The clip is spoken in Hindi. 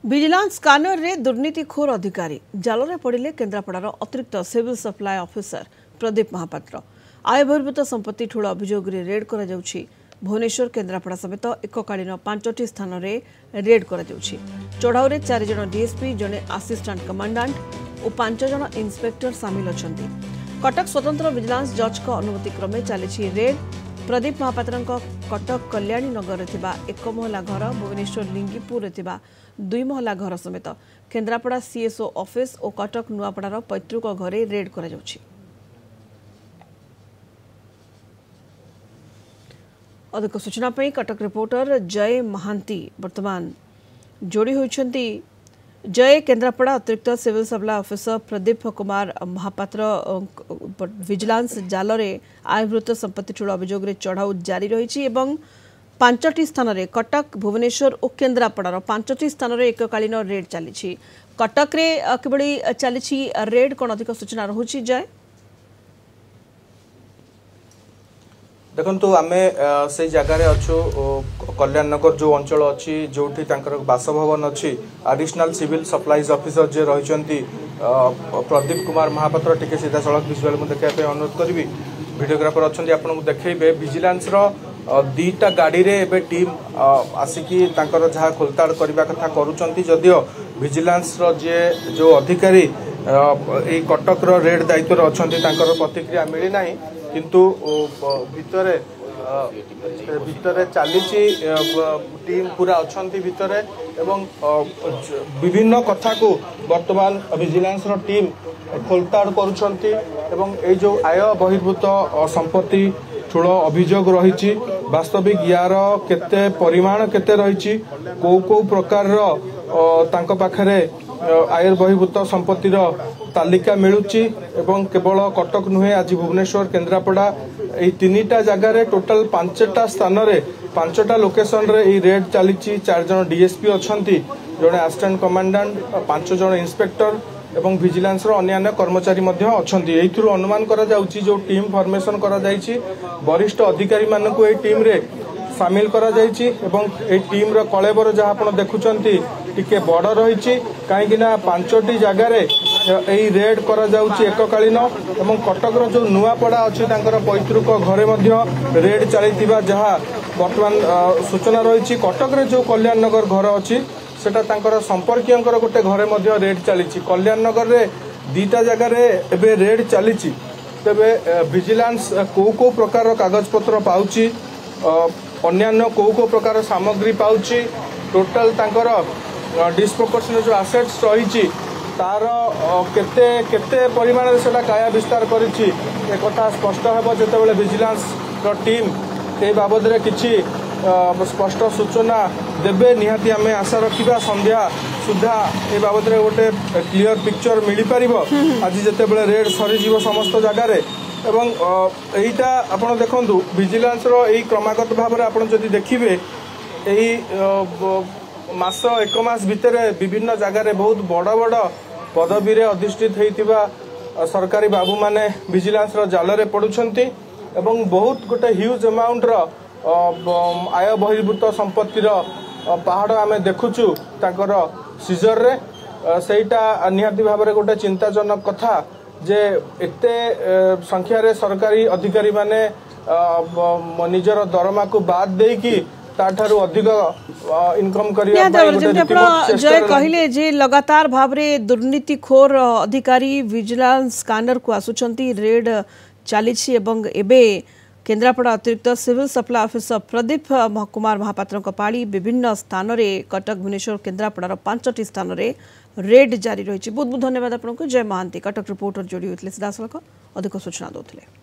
विजिलेंस स्कानर रे दुर्नीतिखोर अधिकारी जाल पड़े केन्द्रापड़ार अतिरिक्त civil supply officer Pradeep Mahapatra आय बहिर्भूत संपत्ति ठूल अभियोग रेड कर भुवनेश्वर केन्द्रापड़ा समेत एककालीन 5टी स्थान में रेड कर चढ़ाऊ 4 जन डीएसपी जड़े असिस्टेंट कमांडेंट और 5 जन इन्स्पेक्टर सामिल अच्छा कटक स्वतंत्र विजिलेंस जज का अनुमति क्रमे चली रेड प्रदीप महापात्र कटक कल्याणी नगर एक महला घर भुवनेश्वर लिंगीपुर 2 महला घर समेत केन्द्रापड़ा सीएसओ ऑफिस और कटक नुआपड़ार पैतृक घरे रेड कर अधिक सूचना कटक रिपोर्टर जय महांती वर्तमान जोड़ी होती। जय केन्द्रापड़ा अतिरिक्त civil supply officer Pradeep Kumar Mahapatra vigilance जाल आयभूत संपत्ति ठूल अभियोग चढ़ाऊ जारी रही 5टी स्थान में कटक भुवनेश्वर और केन्द्रापड़ार 5टी स्थान में एककालीन रेड चली कटक रे किभली चली रेड कौन अधिक सूचना रहुची जय देखु आम से जगार अच्छु कल्याण नगर जो अंचल अच्छी जो बासभवन अच्छी एडिशनल सिविल सप्लाईज ऑफिसर जे रही प्रदीप कुमार महापात्र टिके सीधा सड़क विजुअल मुझे देखापी अनुरोध करी वीडियोग्राफर अच्छा आपको देखेबे विजिलेंस दीटा गाड़ी रे एबे टीम आसिकी जहाँ खोलताड़ करने कथा करुँच जदियो विजिलेंस जे जो अधिकारी कटक रेड दायित्व अच्छा प्रतिक्रिया मिलना किंतु भितरे भितरे चली टीम पूरा अच्छा भितरे एवं विभिन्न कथा को वर्तमान विजिलेंस टीम खोलताड़ करुँच जो आय बहिर्भूत संपत्ति ठूल अभियोग रही वास्तविक यार केते परिमाण केते रही को प्रकार पाखरे आय बहिर्भूत संपत्तिर तालिका मिलूची एवं केवल कटक नुहे आज भुवनेश्वर केन्द्रापड़ा यही 3टा जगार टोटाल 5टा स्थान में 5टा लोकेशन रे रेड चली 4 जन डीएसपी अच्छा जड़े असिस्टेंट कमांडेंट 5 जन इन्स्पेक्टर एवं विजिलेंस अन्य कर्मचारी अच्छा अनुमान करा जो टीम फॉर्मेशन करा वरिष्ठ अधिकारी मानक टीम रे सामिल करा टीम रो कलेबर जहाँ आप देखुंट टिके बड़ रही कहीं 5टी जगार यही रेड करा एककालीन एवं कटक जो नुआपड़ा अच्छी पैतृक घरे रेड चली जहाँ बर्तमान सूचना रही कटक रे जो कल्याण नगर घर अच्छी सेटा संपर्क गोटे घरे रेड चली कल्याण नगर रे 2टा जगार एबे रेड चली तेबे विजिलेंस को प्रकार कागज पत्र पाउची अन्य को प्रकार सामग्री पाउची टोटाल डिस्प्रोपोर्शनल जो आसेट्स रही तार केते केते परिमाण से काया विस्तार करिछि एक कथा स्पष्ट हेबो जेतेबेले विजिलेंस टीम ए बाबद रे किछि स्पष्ट सूचना देबे निहाती आमे आशा रखिबा संध्या सुधा ए बाबद रे गोटे क्लियर पिक्चर मिली परिबो आज जेतेबेले रेड सरी जीव समस्त जगार एवं एटा आपण देखंतु विजिलेंस रो एई क्रमागत भाव रे आपण जदि देखिबे एई मास 1 मास भितर विभिन्न जगार बहुत बड़ बड़ पदवी रे अधिष्ठित होइतिबा सरकारी बाबू माने विजिलेंस जाल रे पड़ुछंती एवं बहुत गोटे ह्यूज अमाउंट रो आय बहिर्भूत संपत्तिर पहाड़ आम देखुचु ताकर सीजर रे सेटा निहाती भाव रे गोटे चिंताजनक कथा जे एते संख्या रे सरकारी अधिकारी माने निजर दरमा को बाद देकी ताठारु अधिक इनकम करिया जय कहले जे लगातार भाव रे दुर्नीतिखोर अधिकारी विजिलेंस स्कानर को आसुचंती रेड चली एबे केन्द्रापड़ा अतिरिक्त civil supply officer Pradeep Kumar Mahapatra पाली विभिन्न स्थान में कटक भुवनेश्वर केन्द्रापड़ार 5टी स्थान में रेड जारी रही बहुत बहुत धन्यवाद आपको जय महांती कटक रिपोर्टर जोड़ी होते सीधासख अधिक सूचना देते।